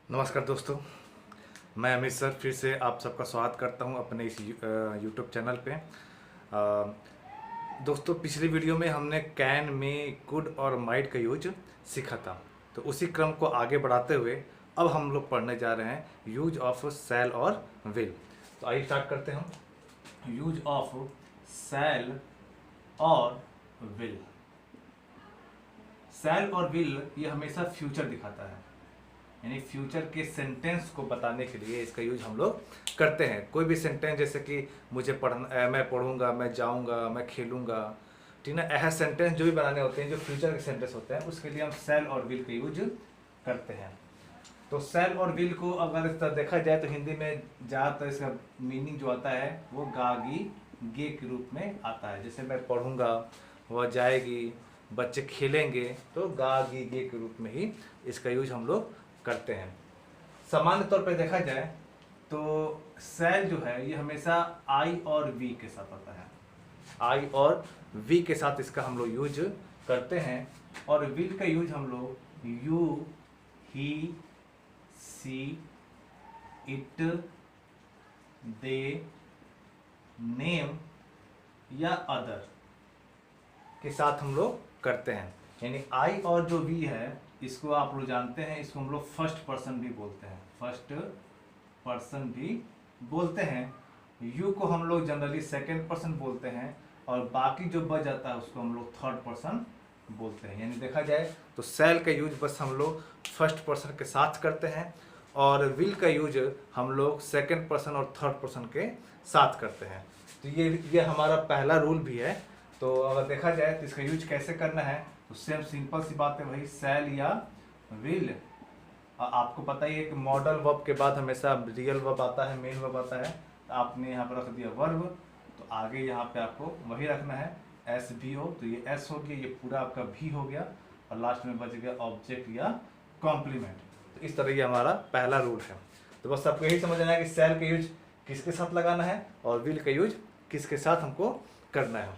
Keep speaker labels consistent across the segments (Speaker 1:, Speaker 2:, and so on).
Speaker 1: नमस्कार दोस्तों, मैं अमित सर फिर से आप सबका स्वागत करता हूं अपने इस यूट्यूब चैनल पे। दोस्तों, पिछली वीडियो में हमने कैन में कुड और माइट का यूज सीखा था, तो उसी क्रम को आगे बढ़ाते हुए अब हम लोग पढ़ने जा रहे हैं यूज ऑफ सेल और विल। तो आइए स्टार्ट करते हैं हम। यूज ऑफ सेल और विल। सेल और विल ये हमेशा फ्यूचर दिखाता है, यानी फ्यूचर के सेंटेंस को बताने के लिए इसका यूज हम लोग करते हैं। कोई भी सेंटेंस जैसे कि मुझे पढ़ना, मैं पढ़ूंगा, मैं जाऊंगा, मैं खेलूंगा, ठीक ना, ऐसा सेंटेंस जो भी बनाने होते हैं जो फ्यूचर के सेंटेंस होते हैं उसके लिए हम सेल और विल का यूज करते हैं। तो सेल और विल को अगर इस तरह देखा जाए तो हिंदी में ज़्यादातर इसका मीनिंग जो आता है वो गागी गे के रूप में आता है। जैसे मैं पढ़ूंगा, वह जाएगी, बच्चे खेलेंगे, तो गागी गे के रूप में ही इसका यूज हम लोग करते हैं। सामान्य तौर पर देखा जाए तो सेल जो है ये हमेशा आई और वी के साथ आता है। आई और वी के साथ इसका हम लोग यूज करते हैं। और विल का यूज हम लोग you, he, she, it, they, name या अदर के साथ हम लोग करते हैं। यानी आई और जो वी है इसको आप लोग जानते हैं, इसको हम लोग फर्स्ट पर्सन भी बोलते हैं, फर्स्ट पर्सन भी बोलते हैं। यू को हम लोग जनरली सेकंड पर्सन बोलते हैं और बाकी जो बच जाता है उसको हम लोग थर्ड पर्सन बोलते हैं। यानी देखा जाए तो सेल का यूज बस हम लोग फर्स्ट पर्सन के साथ करते हैं और विल का यूज हम लोग सेकंड पर्सन और थर्ड पर्सन के साथ करते हैं। तो ये हमारा पहला रूल भी है। तो अगर देखा जाए तो इसका यूज कैसे करना है तो सेम सिंपल सी बात है, वही सेल या विल। आपको पता ही है कि मॉडल वर्ब के बाद हमेशा रियल वर्ब आता है, मेन वर्ब आता है। तो आपने यहाँ पर रख दिया वर्ब, तो आगे यहाँ पे आपको वही रखना है। एस भी हो तो ये एस हो गया, ये पूरा आपका भी हो गया और लास्ट में बच गया ऑब्जेक्ट या कॉम्प्लीमेंट। तो इस तरह ये हमारा पहला रूल है। तो बस आपको यही समझना है कि सेल का यूज किसके साथ लगाना है और विल का यूज किसके साथ हमको करना है।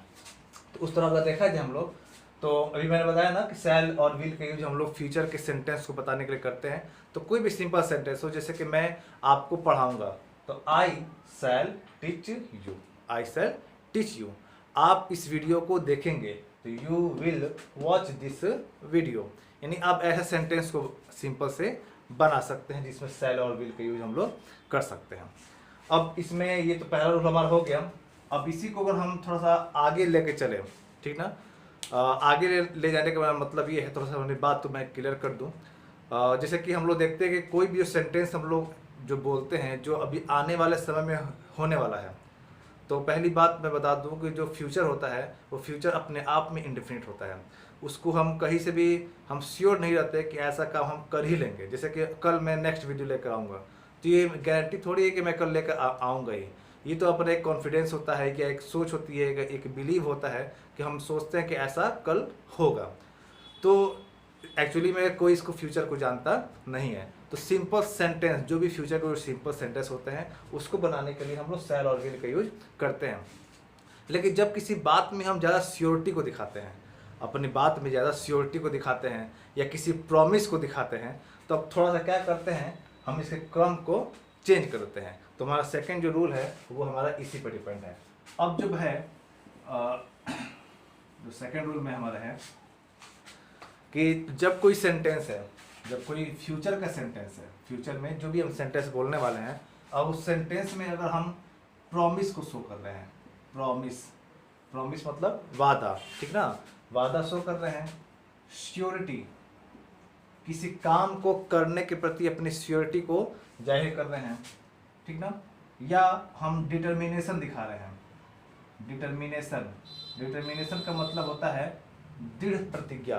Speaker 1: तो उस तरह का देखा जाए हम लोग, तो अभी मैंने बताया ना कि सेल और विल का यूज हम लोग फ्यूचर के सेंटेंस को बताने के लिए करते हैं। तो कोई भी सिंपल सेंटेंस हो, जैसे कि मैं आपको पढ़ाऊंगा, तो I shall teach you, I shall teach you. आप इस वीडियो को देखेंगे तो you will watch this video. यानी आप ऐसे सेंटेंस को सिंपल से बना सकते हैं जिसमें सेल और विल का यूज हम लोग कर सकते हैं। अब इसमें ये तो पहला रूल हमारा हो गया। अब इसी को अगर हम थोड़ा सा आगे लेके चले, ठीक ना, आगे ले जाने का मतलब ये है, थोड़ा सा अपनी बात तो मैं क्लियर कर दूं। जैसे कि हम लोग देखते हैं कि कोई भी सेंटेंस हम लोग जो बोलते हैं जो अभी आने वाले समय में होने वाला है, तो पहली बात मैं बता दूं कि जो फ्यूचर होता है वो फ्यूचर अपने आप में इंडेफिनिट होता है। उसको हम कहीं से भी हम श्योर नहीं रहते कि ऐसा काम हम कर ही लेंगे। जैसे कि कल मैं नेक्स्ट वीडियो लेकर आऊँगा, तो ये गारंटी थोड़ी है कि मैं कल लेकर आऊँगा ही। ये तो अपना एक कॉन्फिडेंस होता है, कि एक सोच होती है, एक बिलीव होता है कि हम सोचते हैं कि ऐसा कल होगा। तो एक्चुअली में कोई इसको फ्यूचर को जानता नहीं है। तो सिंपल सेंटेंस, जो भी फ्यूचर के सिंपल सेंटेंस होते हैं उसको बनाने के लिए हम लोग सेल और विल का यूज करते हैं। लेकिन जब किसी बात में हम ज़्यादा श्योरिटी को दिखाते हैं, अपनी बात में ज़्यादा श्योरिटी को दिखाते हैं या किसी प्रॉमिस को दिखाते हैं, तो अब थोड़ा सा क्या करते हैं, हम इसके क्रम को चेंज कर देते हैं। तो हमारा सेकंड जो रूल है वो हमारा इसी पर डिपेंड है। अब जब है जो सेकंड रूल में हमारा है कि जब कोई सेंटेंस है, जब कोई फ्यूचर का सेंटेंस है, फ्यूचर में जो भी हम सेंटेंस बोलने वाले हैं, अब उस सेंटेंस में अगर हम प्रॉमिस को शो कर रहे हैं, प्रॉमिस, प्रॉमिस मतलब वादा, ठीक ना, वादा शो कर रहे हैं, श्योरिटी, किसी काम को करने के प्रति अपनी श्योरिटी को जाहिर कर रहे हैं, ठीक ना, या हम डिटर्मिनेशन दिखा रहे हैं। डिटर्मिनेशन, डिटर्मिनेशन का मतलब होता है दृढ़ प्रतिज्ञा,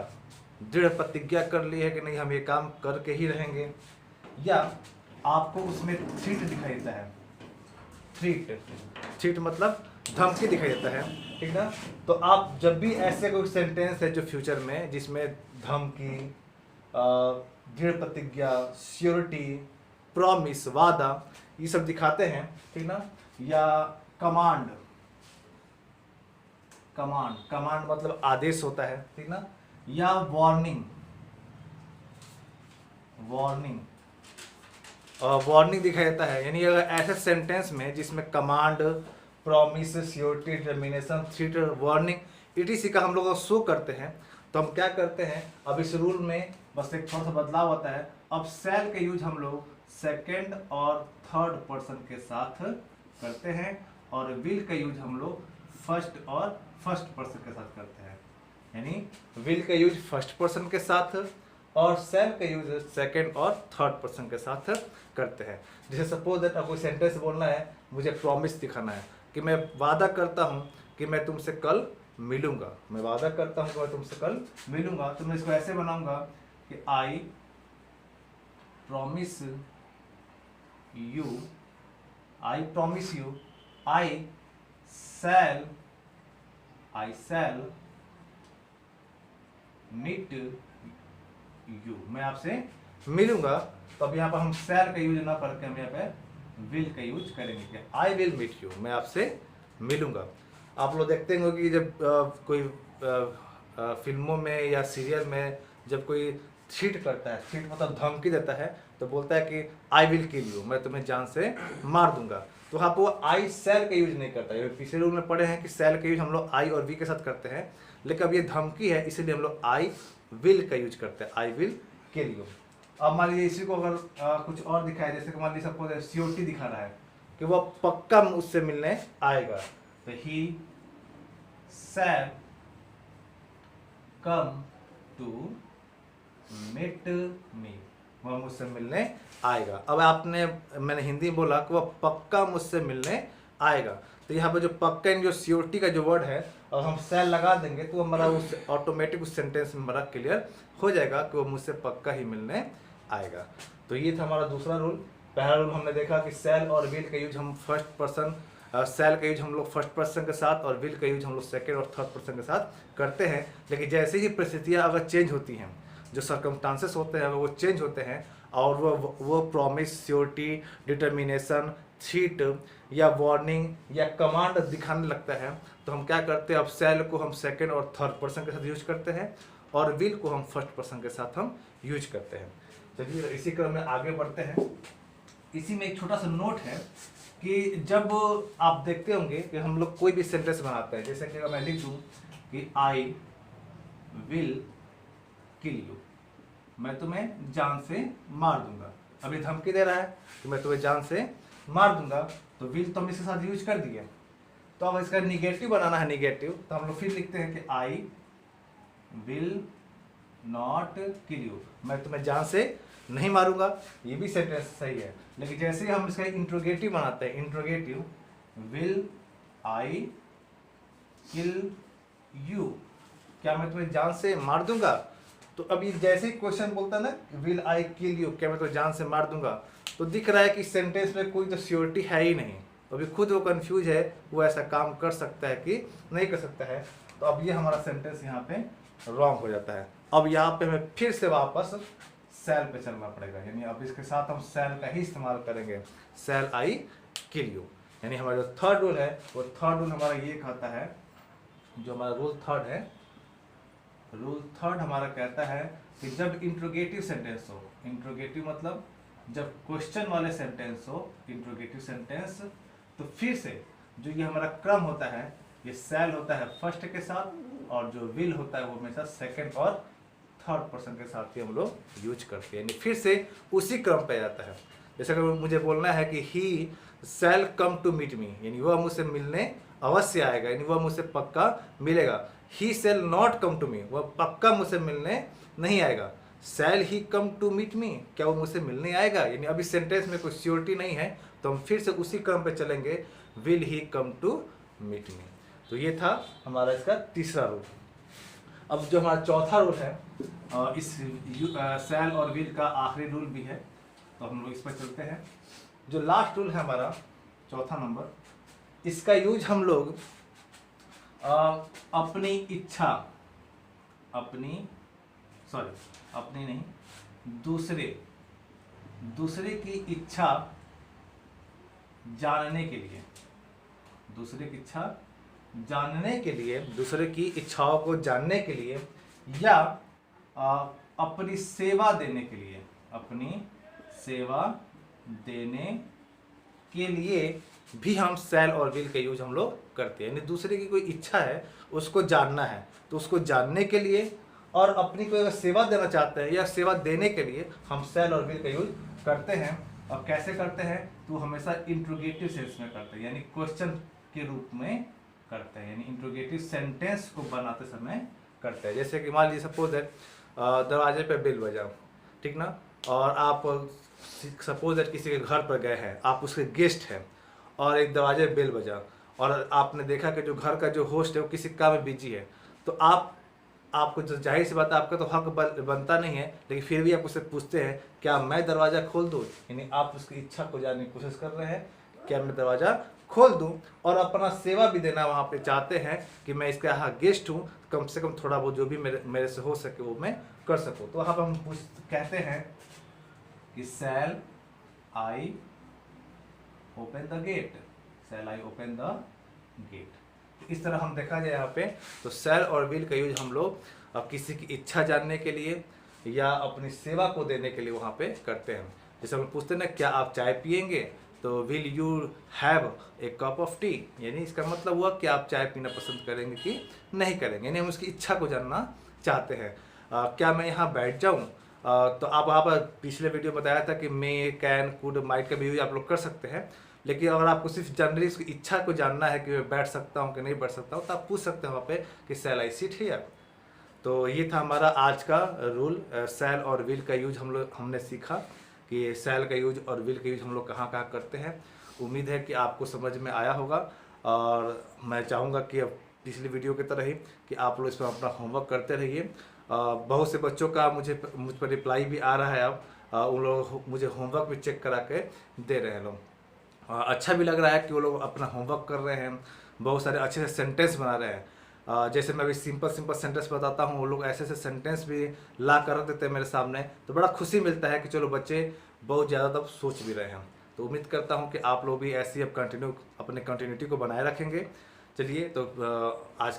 Speaker 1: दृढ़ प्रतिज्ञा कर ली है कि नहीं हम ये काम करके ही रहेंगे। या आपको उसमें थ्रीट दिखाई देता है, थ्रीट, थ्रीट मतलब धमकी दिखाई देता है, ठीक ना। तो आप जब भी ऐसे कोई सेंटेंस है जो फ्यूचर में जिसमें धमकी, दृढ़ प्रतिज्ञा, श्योरिटी, प्रॉमिस, वादा, ये सब दिखाते हैं, ठीक ना, या कमांड, कमांड, कमांड मतलब आदेश होता है, ठीक ना, या वार्निंग, वार्निंग, और वार्निंग दिखाई देता है। यानी अगर ऐसे सेंटेंस में जिसमें command, promise, surety, determination, threat, warning etc का हम लोग शो करते हैं, तो हम क्या करते हैं, अब इस रूल में बस एक थोड़ा सा बदलाव होता है। अब सेल का यूज हम लोग सेकेंड और थर्ड पर्सन के साथ करते हैं, और विल का यूज हम लोग फर्स्ट और फर्स्ट पर्सन के साथ करते हैं। यानी विल का यूज फर्स्ट पर्सन के साथ और सेल का यूज सेकेंड और थर्ड पर्सन के साथ करते हैं। जैसे सपोज दैट आपको सेंटेंस बोलना है, मुझे प्रॉमिस दिखाना है कि मैं वादा करता हूँ कि मैं तुमसे कल मिलूंगा, मैं वादा करता हूँ कि मैं तुमसे कल मिलूंगा। तो मैं इसको ऐसे बनाऊंगा कि I promise you, I promise you, I shall meet you, मैं आपसे मिलूंगा। तो अब यहाँ पर हम शैल का यूज ना करके हम यहाँ पे विल का यूज करेंगे कि आई विल मीट यू, मैं आपसे मिलूंगा। आप लोग देखते होंगे कि जब कोई फिल्मों में या सीरियल में जब कोई थ्रेट करता है, थ्रेट मतलब धमकी देता है, तो बोलता है कि आई विल किल यू, मैं तुम्हें जान से मार दूंगा। तो वहाँ पर वो आई सेल का यूज नहीं करता है। पिछले रूल में पढ़े हैं कि सेल का यूज हम लोग आई और वी के साथ करते हैं, लेकिन अब ये धमकी है इसलिए हम लोग आई विल का यूज करते हैं, आई विल किल यू। अब मान लीजिए इसी को अगर कुछ और दिखाया, जैसे कि मान लीजिए सपोज श्योरिटी दिखा रहा है कि वो पक्का उससे मिलने आएगा, तो ही शैल कम टू मीट मी, वह मुझसे मिलने आएगा। अब मैंने हिंदी में बोला कि वह पक्का मुझसे मिलने आएगा, तो यहाँ पर जो पक्का जो श्योरिटी का जो वर्ड है, और हम शैल लगा देंगे तो हमारा उस ऑटोमेटिक उस सेंटेंस में हमारा क्लियर हो जाएगा कि वो मुझसे पक्का ही मिलने आएगा। तो ये था हमारा दूसरा रूल। पहला रूल हमने देखा कि सेल और विल का यूज हम फर्स्ट पर्सन, सेल का यूज हम लोग फर्स्ट पर्सन के साथ और विल का यूज हम लोग सेकेंड और थर्ड पर्सन के साथ करते हैं। लेकिन जैसे ही परिस्थितियाँ अगर चेंज होती हैं, जो सर्कमस्टांसेस होते हैं अगर वो चेंज होते हैं और वो प्रॉमिस, श्योरिटी, डिटर्मिनेशन, थ्रेट या वार्निंग या कमांड दिखाने लगता है, तो हम क्या करते हैं, अब सेल को हम सेकेंड और थर्ड पर्सन के साथ यूज करते हैं और विल को हम फर्स्ट पर्सन के साथ हम यूज करते हैं। चलिए इसी क्रम में आगे बढ़ते हैं। इसी में एक छोटा सा नोट है कि जब आप देखते होंगे कि हम लोग कोई भी सेंटेंस बनाते हैं, जैसे कि अगर मैं लिख दूं कि आई विल किल यू, मैं तुम्हें जान से मार दूंगा। अभी धमकी दे रहा है कि मैं तुम्हें जान से मार दूंगा, तो विल तो हम इसके साथ यूज कर दिए। तो अब इसका निगेटिव बनाना है, निगेटिव, तो हम लोग फिर लिखते हैं कि I will not kill you, मैं तुम्हें जान से नहीं मारूंगा। ये भी सेंटेंस सही है, लेकिन जैसे ही हम इसका इंट्रोगेटिव बनाते हैं, interrogative, will I kill you, क्या मैं तुम्हें जान से मार दूंगा। तो अभी जैसे ही क्वेश्चन बोलता है ना विल आई किल यू, क्या मैं तुम्हें जान से मार दूंगा, तो दिख रहा है कि सेंटेंस में कोई तो श्योरिटी है ही नहीं। तो अभी खुद वो कंफ्यूज है, वो ऐसा काम कर सकता है कि नहीं कर सकता है। तो अब ये हमारा सेंटेंस यहाँ पे रॉन्ग हो जाता है। अब यहाँ पे हमें फिर से वापस सेल पे चलना पड़ेगा, यानी अब इसके साथ हम सेल का ही इस्तेमाल करेंगे, सेल आई किल यू। यानी हमारा जो थर्ड रूल है, वो थर्ड रूल हमारा ये कहता है, जो हमारा रूल थर्ड है, रूल थर्ड हमारा कहता है कि जब इंट्रोगेटिव सेंटेंस हो, इंट्रोगेटिव मतलब जब क्वेश्चन वाले सेंटेंस हो, इंट्रोगेटिव सेंटेंस, तो फिर से जो ये हमारा क्रम होता है, ये सेल होता है फर्स्ट के साथ और जो विल होता है वो हमेशा सेकेंड और थर्ड पर्सन के साथ ही हम लोग यूज करते हैं, यानी फिर से उसी क्रम पे जाता है। जैसे अगर मुझे बोलना है कि ही शैल कम टू मीट मी, यानी वह मुझसे मिलने अवश्य आएगा, यानी वह मुझसे पक्का मिलेगा। ही shall not come to me, वह पक्का मुझसे मिलने नहीं आएगा। शैल ही कम टू मीट मी, क्या वो मुझसे मिलने आएगा, यानी अभी सेंटेंस में कोई श्योरिटी नहीं है, तो हम फिर से उसी क्रम पे चलेंगे, will he come to meet me. तो ये था हमारा इसका तीसरा रूल। अब जो हमारा चौथा रूल है, इस शैल और विल का आखिरी रूल भी है, तो हम लोग इस पर चलते हैं। जो लास्ट रूल है हमारा चौथा नंबर, इसका यूज हम लोग अपनी इच्छा, अपनी नहीं, दूसरे की इच्छा जानने के लिए, दूसरे की इच्छा जानने के लिए, दूसरे की इच्छाओं को जानने के लिए, या अपनी सेवा देने के लिए, अपनी सेवा देने के लिए भी हम शैल और विल का यूज हम लोग करते हैं। यानी दूसरे की कोई इच्छा है, उसको जानना है, तो उसको जानने के लिए और अपनी कोई अगर सेवा देना चाहते हैं या सेवा देने के लिए हम शैल और विल का यूज करते हैं। और कैसे करते हैं, तो हमेशा इंट्रोगेटिव सेंस में करते हैं, यानी क्वेश्चन के रूप में करते हैं, यानी इंट्रोगेटिव सेंटेंस को बनाते समय करते हैं। जैसे कि मान लीजिए सपोज है दरवाजे पे बेल बजा, ठीक ना, और आप सपोज दैट किसी के घर पर गए हैं, आप उसके गेस्ट हैं और एक दरवाजे पे बेल बजा और आपने देखा कि जो घर का जो होस्ट है वो किसी काम में बिजी है, तो आपको जो जाहिर सी बात है आपका तो हक बनता नहीं है, लेकिन फिर भी आप उससे पूछते हैं क्या मैं दरवाज़ा खोल दूँ। यानी आप उसकी इच्छा को जानने की कोशिश कर रहे हैं, क्या मैं दरवाज़ा खोल दूँ, और अपना सेवा भी देना वहाँ पे चाहते हैं कि मैं इसका यहाँ गेस्ट हूँ, कम से कम थोड़ा बहुत जो भी मेरे से हो सके वो मैं कर सकूँ। तो वहाँ पर हम कहते हैं कि shall I open the gate, shall I open the gate. इस तरह हम देखा जाए यहाँ पे तो शैल और विल का यूज हम लोग किसी की इच्छा जानने के लिए या अपनी सेवा को देने के लिए वहाँ पे करते हैं। जैसे हम पूछते हैं ना क्या आप चाय पियेंगे, तो will you have a cup of T, यानी इसका मतलब हुआ कि आप चाय पीना पसंद करेंगे कि नहीं करेंगे, यानी हम उसकी इच्छा को जानना चाहते हैं। क्या मैं यहाँ बैठ जाऊँ, तो आप वहाँ पर पिछले वीडियो बताया था कि मे, कैन, कुड, माइट का भी यूज आप लोग कर सकते हैं। लेकिन अगर आपको सिर्फ जनरली उसकी इच्छा को जानना है कि मैं बैठ सकता हूँ कि नहीं बैठ सकता हूँ, तो आप पूछ सकते हैं वहाँ पे कि शैल आई सिट हियर। तो ये था हमारा आज का रूल, शैल और विल का यूज हमने सीखा कि शैल का यूज और विल का यूज हम लोग कहाँ कहाँ करते हैं। उम्मीद है कि आपको समझ में आया होगा, और मैं चाहूँगा कि अब पिछली वीडियो की तरह ही कि आप लोग इसमें अपना होमवर्क करते रहिए। बहुत से बच्चों का मुझ पर रिप्लाई भी आ रहा है, अब उन लोग मुझे होमवर्क भी चेक करा के दे रहे हैं लोग। अच्छा भी लग रहा है कि वो लोग अपना होमवर्क कर रहे हैं, बहुत सारे अच्छे से सेंटेंस बना रहे हैं। जैसे मैं अभी सिंपल सेंटेंस बताता हूँ, वो लोग ऐसे ऐसे सेंटेंस भी ला कर रख देते हैं मेरे सामने, तो बड़ा खुशी मिलता है कि चलो बच्चे बहुत ज़्यादा तब सोच भी रहे हैं। तो उम्मीद करता हूँ कि आप लोग भी ऐसी अब अपने कंटिन्यूटी को बनाए रखेंगे। चलिए, तो आज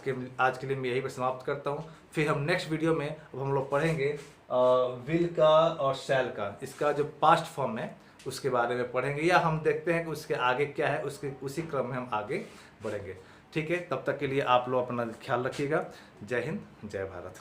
Speaker 1: के लिए मैं यही पर समाप्त करता हूँ। फिर हम नेक्स्ट वीडियो में अब हम लोग पढ़ेंगे विल का और शैल का, इसका जो पास्ट फॉर्म है उसके बारे में पढ़ेंगे, या हम देखते हैं कि उसके आगे क्या है, उसी क्रम में हम आगे बढ़ेंगे। ठीक है, तब तक के लिए आप लोग अपना ख्याल रखिएगा। जय हिंद, जय भारत।